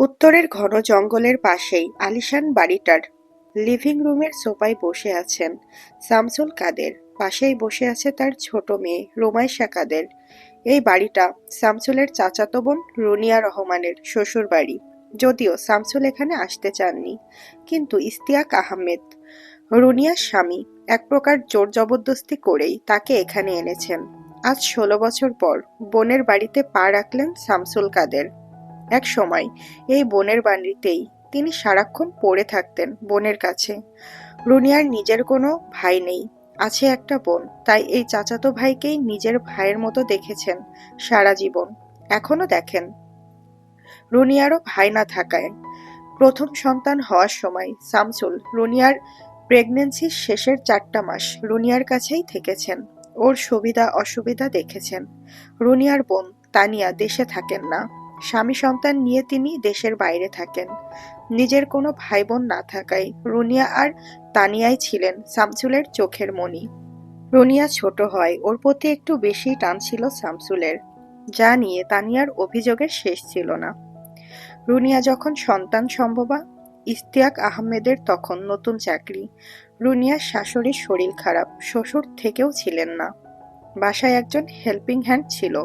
উত্তরের ঘন জঙ্গলের পাশেই আলিশান বাড়িটার লিভিং রুমের সোফায় বসে আছেন শামসুল কাদের। পাশেই বসে আছে তার ছোট মেয়ে রোমাইশা কাদের। এই বাড়িটা শামসুলের চাচাতো বোন রুনিয়া রহমানের শ্বশুর বাড়ি। যদিও শামসুল এখানে আসতে চাননি, কিন্তু ইশতিয়াক আহমেদ, রুনিয়ার স্বামী, এক প্রকার জোর জবরদস্তি করেই তাকে এখানে এনেছেন। আজ ১৬ বছর পর বোনের বাড়িতে পা রাখলেন শামসুল কাদের। এক সময় এই বোনের বাড়িতেই তিনি সারাক্ষণ পড়ে থাকতেন বোনের কাছে। রুনিয়ার নিজের কোনো ভাই নেই, আছে একটা বোন, তাই এই চাচাতো ভাইকেই নিজের ভাইয়ের মতো দেখেছেন সারা জীবন, এখনো দেখেন। রুনিয়ারও ভাই না থাকায় প্রথম সন্তান হওয়ার সময় শামসুল রুনিয়ার প্রেগন্যান্সির শেষের ৪টা মাস রুনিয়ার কাছেই থেকেছেন। ওর সুবিধা অসুবিধা দেখেছেন। রুনিয়ার বোন তানিয়া দেশে থাকেন না, স্বামী সন্তান নিয়ে তিনি দেশের বাইরে থাকেন। নিজের কোনো ভাই বোন না থাকায় রুনিয়া আর তানিয়াই ছিলেন শামসুলের চোখের মণি। রুনিয়া ছোট হয় ওর প্রতি একটু বেশি টান ছিল শামসুলের, যা নিয়ে তানিয়ার অভিযোগের শেষ ছিল না। রুনিয়া যখন সন্তান সম্ভবা, ইশতিয়াক আহমেদের তখন নতুন চাকরি। রুনিয়ার শাশুড়ির শরীর খারাপ, শ্বশুর থেকেও ছিলেন না। বাসায় একজন হেল্পিং হ্যান্ড ছিল,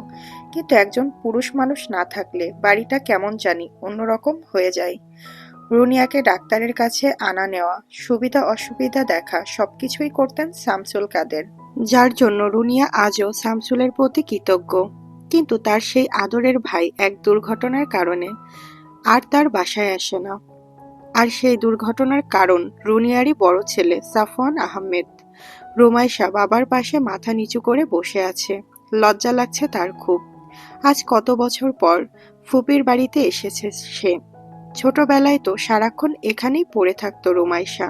কিন্তু একজন পুরুষ মানুষ না থাকলে বাড়িটা কেমন জানি অন্যরকম হয়ে যায়। রুনিয়াকে ডাক্তারের কাছে আনা নেওয়া, সুবিধা অসুবিধা দেখা সবকিছুই করতেন শামসুল কাদের, যার জন্য রুনিয়া আজও শামসুলের প্রতি কৃতজ্ঞ। কিন্তু তার সেই আদরের ভাই এক দুর্ঘটনার কারণে আর তার বাসায় আসে না। আর সেই দুর্ঘটনার কারণ রুনিয়ারই বড় ছেলে সাফওয়ান আহমেদ। রোমাইশা বাবার পাশে মাথা নিচু করে বসে আছে, লজ্জা লাগছে তার খুব। আজ কত বছর পর ফুপির বাড়িতে এসেছে সে। ছোটবেলায় তো সারাক্ষণ এখানেই পড়ে থাকতো রোমাইশা।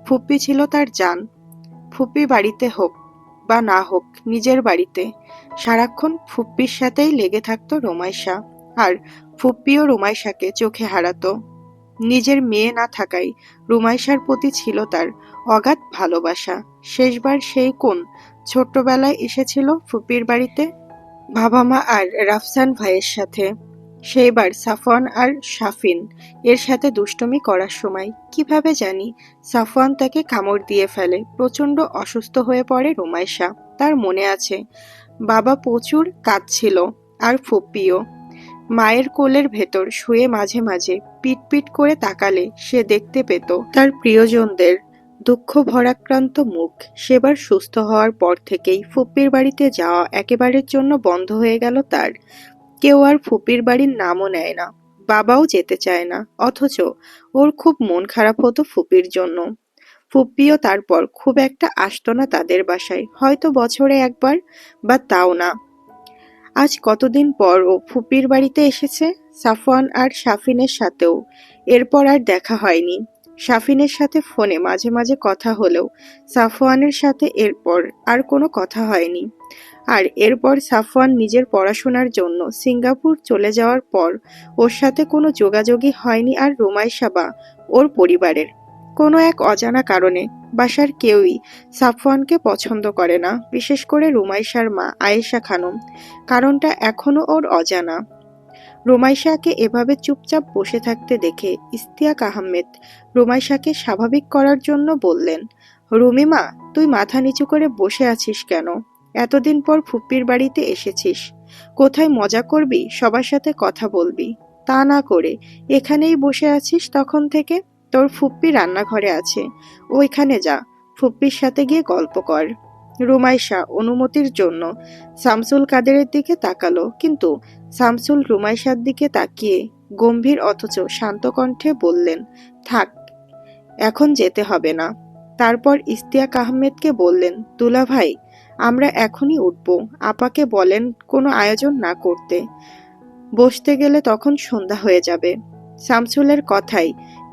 ফুপ্পি ছিল তার জান। ফুপ্পি বাড়িতে হোক বা না হোক, নিজের বাড়িতে সারাক্ষণ ফুপ্পির সাথেই লেগে থাকতো রোমাইশা। আর ফুপ্পিও রোমাইশাকে চোখে হারাতো। নিজের মেয়ে না থাকায় রুমাইশার প্রতি ছিল তার অগাধ ভালোবাসা। শেষবার সেই কোন ছোট্টবেলায় এসেছিল ফুপির বাড়িতে বাবা মা আর রাফসান ভাইয়ের সাথে। সেইবার সাফওয়ান আর শাফিন এর সাথে দুষ্টুমি করার সময় কিভাবে জানি সাফওয়ান তাকে কামড় দিয়ে ফেলে। প্রচন্ড অসুস্থ হয়ে পড়ে রুমাইশা, তার মনে আছে। বাবা প্রচুর কাঁদছিল, আর ফুপ্পিও। মায়ের কোলের ভেতর শুয়ে মাঝে মাঝে পিট পিট করে তাকালে সে দেখতে পেত তার প্রিয়জনদের দুঃখ ভরাক্রান্ত মুখ। সেবার সুস্থ হওয়ার পর থেকেই ফুপ্পির বাড়িতে যাওয়া একেবারের জন্য বন্ধ হয়ে গেল তার। কেউ আর ফুপির বাড়ির নামও নেয় না, বাবাও যেতে চায় না। অথচ ওর খুব মন খারাপ হতো ফুপির জন্য। ফুপ্পিও তারপর খুব একটা আসতো না তাদের বাসায়, হয়তো বছরে একবার, বা তাও না। আজ কতদিন পর ও ফুপির বাড়িতে এসেছে, সাফওয়ান আর শাফিনের সাথেও এরপর আর দেখা হয়নি। শাফিনের সাথে ফোনে মাঝে মাঝে কথা হলেও সাফওয়ানের সাথে এরপর আর কোনো কথা হয়নি। আর এরপর সাফওয়ান নিজের পড়াশোনার জন্য সিঙ্গাপুর চলে যাওয়ার পর ওর সাথে কোনো যোগাযোগই হয়নি। আর রুমাইশা বা ওর পরিবারের কোনো এক অজানা কারণে বাসার কেউই সাফওয়ানকে পছন্দ করে না, বিশেষ করে রুমাইশার মা আয়েশা খানম। কারণটা এখনো ওর অজানা। রুমাইশাকে এভাবে চুপচাপ বসে থাকতে দেখে ইশতিয়াক আহমেদ রুমাইশাকে স্বাভাবিক করার জন্য বললেন, রুমিমা, তুই মাথা নিচু করে বসে আছিস কেন? এতদিন পর ফুপ্পির বাড়িতে এসেছিস, কোথায় মজা করবি, সবার সাথে কথা বলবি, তা না করে এখানেই বসে আছিস তখন থেকে। তোর ফুপ্পি রান্নাঘরে আছে, ওইখানে যা, ফুপ্পির সাথে গিয়ে গল্প কর। রুমাইশা অনুমতির জন্য শামসুল কাদেরের দিকে তাকালো, কিন্তু শামসুল রুমাইশার দিকে তাকিয়ে গম্ভীর অথচ শান্ত কণ্ঠে বললেন, থাক, এখন যেতে হবে না। তারপর ইশতিয়াক আহমেদকে বললেন, দুলা ভাই, আমরা এখনই উঠব, আপাকে বলেন কোনো আয়োজন না করতে। বসতে গেলে তখন সন্ধ্যা হয়ে যাবে। শামসুলের কথায়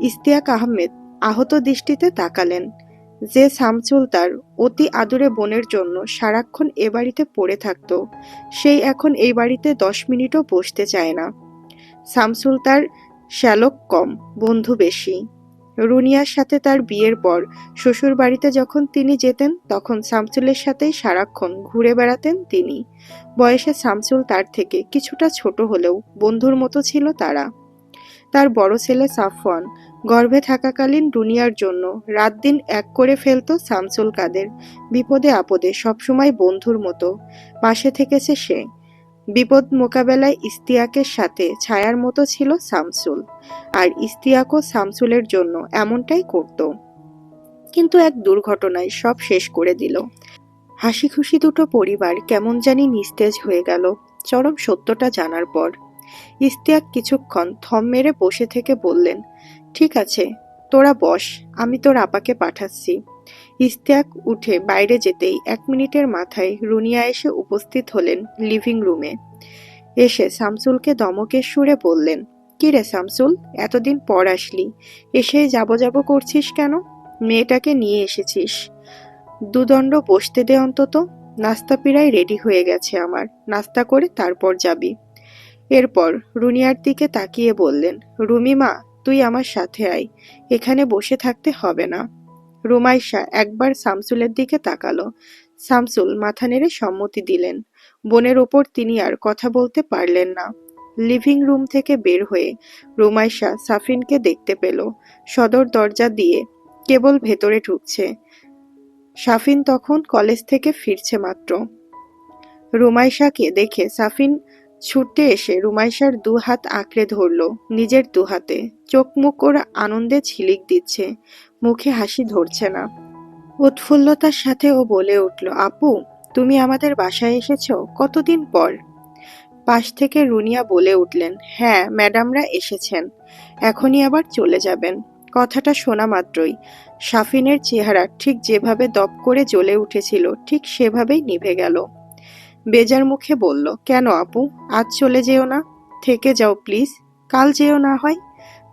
ইশতিয়াক আহমেদ আহত দৃষ্টিতে তাকালেন। যে শামসুল তার অতি আদুরে বোনের জন্য সারাক্ষণ এ বাড়িতে পড়ে থাকত, সেই এখন এই বাড়িতে 10 মিনিটও বসতে চায় না। শামসুল তার শ্যালক কম, বন্ধু বেশি। রুনিয়ার সাথে তার বিয়ের পর শ্বশুর বাড়িতে যখন তিনি যেতেন, তখন শামসুলের সাথেই সারাক্ষণ ঘুরে বেড়াতেন তিনি। বয়সে শামসুল তার থেকে কিছুটা ছোট হলেও বন্ধুর মতো ছিল তারা। তার বড় ছেলে সাফওয়ান গর্ভে থাকাকালীন দুনিয়ার জন্য রাত দিন এক করে ফেলতো শামসুল কাদের। বিপদে আপদে সবসময় বন্ধুর মতো পাশে থেকেছে সে। বিপদ মোকাবেলায় ইস্তিয়াকের সাথে ছায়ার মতো ছিল শামসুল, আর ইস্তিয়াকও শামসুলের জন্য এমনটাই করত। কিন্তু এক দুর্ঘটনায় সব শেষ করে দিল। হাসি খুশি দুটো পরিবার কেমন জানি নিস্তেজ হয়ে গেল চরম সত্যটা জানার পর। ইস্তিয়াক কিছুক্ষণ থম মেরে বসে থেকে বললেন, ঠিক আছে, তোরা বস, আমি তোর আপাকে পাঠাচ্ছি। ইস্তিয়াক উঠে বাইরে যেতেই 1 মিনিটের মাথায় রুনিয়া এসে উপস্থিত হলেন লিভিং রুমে। এসে শামসুলকে ধমকের সুরে বললেন, কি রে শামসুল, এতদিন পর আসলি, এসেই যাবো যাবো করছিস কেন? মেয়েটাকে নিয়ে এসেছিস, দুদণ্ড বসতে দে অন্তত। নাস্তা প্রায় রেডি হয়ে গেছে আমার, নাস্তা করে তারপর যাবি। এরপর রুনিয়ার দিকে তাকিয়ে বললেন, রুমিমা, তুই আমার সাথে আয়, এখানে বসে থাকতে হবে না। রুমাইশা একবার শামসুলের দিকে তাকালো। শামসুল মাথা নেড়ে সম্মতি দিলেন। বোনের ওপর তিনি আর কথা বলতে পারলেন না। লিভিং রুম থেকে বের হয়ে রুমাইশা সাফিনকে দেখতে পেল সদর দরজা দিয়ে কেবল ভেতরে ঢুকছে। সাফিন তখন কলেজ থেকে ফিরছে মাত্র। রুমাইশাকে দেখে সাফিন ছুটে এসে রুমাইশার 2 হাত আঁকড়ে ধরল নিজের 2 হাতে। চোখ মুখ ওর আনন্দে ঝিলিক দিচ্ছে, মুখে হাসি ধরছে না। উৎফুল্লতার সাথে ও বলে উঠল, আপু, তুমি আমাদের বাসায় এসেছো কতদিন পর? পাশ থেকে রুনিয়া বলে উঠলেন, হ্যাঁ, ম্যাডামরা এসেছেন, এখনই আবার চলে যাবেন। কথাটা শোনা মাত্রই সাফিনের চেহারা ঠিক যেভাবে দপ করে জ্বলে উঠেছিল ঠিক সেভাবেই নিভে গেল। বেজার মুখে বলল, কেন আপু, আজ চলে যেও না, থেকে যাও প্লিজ, কাল যেও না হয়।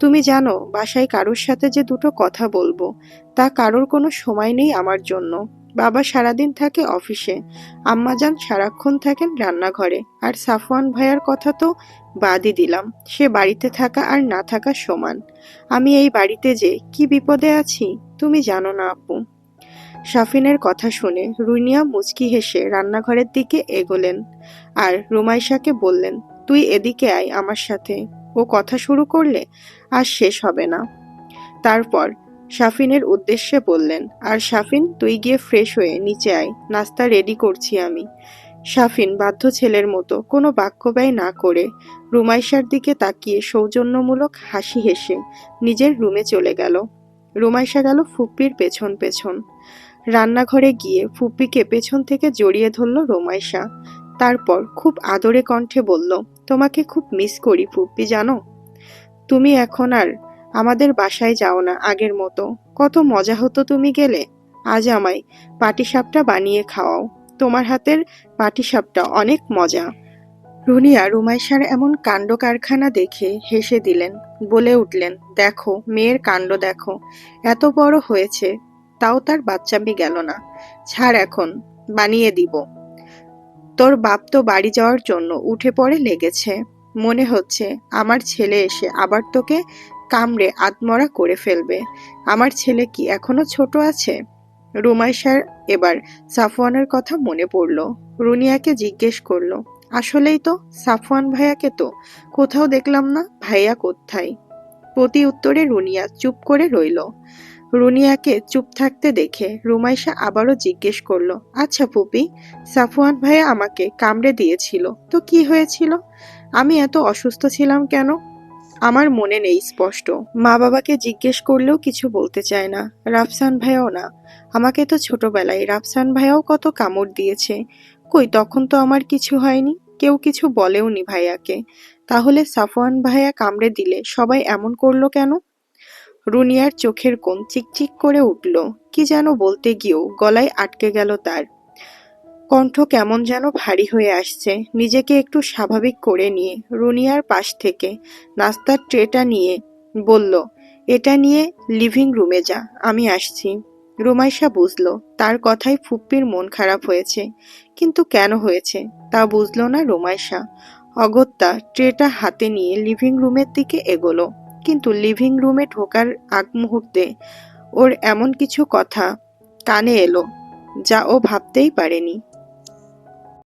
তুমি জানো বাসায় কারোর সাথে যে দুটো কথা বলবো তা কারোর কোনো সময় নেই আমার জন্য। বাবা সারাদিন থাকে অফিসে, আম্মাজান সারাক্ষণ থাকেন রান্নাঘরে, আর সাফওয়ান ভাইয়ার কথা তো বাদই দিলাম, সে বাড়িতে থাকা আর না থাকা সমান। আমি এই বাড়িতে যে কি বিপদে আছি তুমি জানো না আপু। সাফিনের কথা শুনে রুনিয়া মুচকি হেসে রান্নাঘরের দিকে এগোলেন আর রুমাইশাকে বললেন, তুই এদিকে আয় আমার সাথে। ও কথা শুরু করলে আর শেষ হবে না। তারপর সাফিনের উদ্দেশ্যে বললেন, আর সাফিন, তুই গিয়ে ফ্রেশ হয়ে নিচে আয়, নাস্তা রেডি করছি আমি। সাফিন বাধ্য ছেলের মতো কোনো বাক্য ব্যয় না করে রুমাইশার দিকে তাকিয়ে সৌজন্যমূলক হাসি হেসে নিজের রুমে চলে গেল। রুমাইশা গেল ফুপ্পির পেছন পেছন। রান্নাঘরে গিয়ে ফুপ্পিকে পেছন থেকে জড়িয়ে ধরল রুমাইশা। তারপর খুব আদরে কণ্ঠে বলল, তোমাকে খুব মিস করি ফুপ্পি, জানো? তুমি এখন আর আমাদের বাসায় যাও না আগের মতো, কত মজা হতো তুমি গেলে। আজ আমায় পাটিসাপটা বানিয়ে খাওয়াও, তোমার হাতের পাটিসাপটা অনেক মজা। রুনিয়া রুমাইশার এমন কাণ্ড কারখানা দেখে হেসে দিলেন, বলে উঠলেন, দেখো মেয়ের কাণ্ড দেখো, এত বড় হয়েছে তাও তার বাচ্চামি গেল না। ছাড়, এখন বানিয়ে দিব। তোর বাপ তো বাড়ি যাওয়ার জন্য উঠে পড়ে লেগেছে, মনে হচ্ছে আমার ছেলে এসে আবার তোকে কামড়ে আধমরা করে ফেলবে। আমার ছেলে কি এখনো ছোট আছে? রুমাইশার এবার সাফওয়ানের কথা মনে পড়ল। রুনিয়াকে জিজ্ঞেস করলো, আসলেই তো, সাফওয়ান ভাইয়াকে তো কোথাও দেখলাম না, ভাইয়া কোথায়? প্রতি উত্তরে রুনিয়া চুপ করে রইল। রুনিয়াকে চুপ থাকতে দেখে রুমাইশা আবারও জিজ্ঞেস করলো, আচ্ছা ফুপি, সাফওয়ান ভাইয়া আমাকে কামড়ে দিয়েছিল তো কি হয়েছিল? আমি এত অসুস্থ ছিলাম কেন? আমার মনে নেই স্পষ্ট। মা বাবাকে জিজ্ঞেস করলেও কিছু বলতে চায় না, রাফসান ভাইয়াও না। আমাকে তো ছোটবেলায় রাফসান ভাইয়াও কত কামড় দিয়েছে, কই তখন তো আমার কিছু হয়নি, কেউ কিছু বলেওনি ভাইয়াকে। তাহলে সাফওয়ান ভাইয়া কামড়ে দিলে সবাই এমন করলো কেন? রুনিয়ার চোখের কোণ চিকচিক করে উঠল, কি যেন বলতে গিয়েও গলায় আটকে গেল তার। কণ্ঠ কেমন যেন ভারী হয়ে আসছে। নিজেকে একটু স্বাভাবিক করে নিয়ে রুনিয়ার পাশ থেকে নাস্তার ট্রেটা নিয়ে বলল, এটা নিয়ে লিভিং রুমে যা, আমি আসছি। রুমাইশা বুঝল তার কথায় ফুপ্পির মন খারাপ হয়েছে, কিন্তু কেন হয়েছে তা বুঝল না রুমাইশা। অগত্যা ট্রেটা হাতে নিয়ে লিভিং রুমের দিকে এগোলো। কিন্তু লিভিং রুমে ঢোকার আগ মুহূর্তে ওর এমন কিছু কথা কানে এলো যা ও ভাবতেই পারেনি।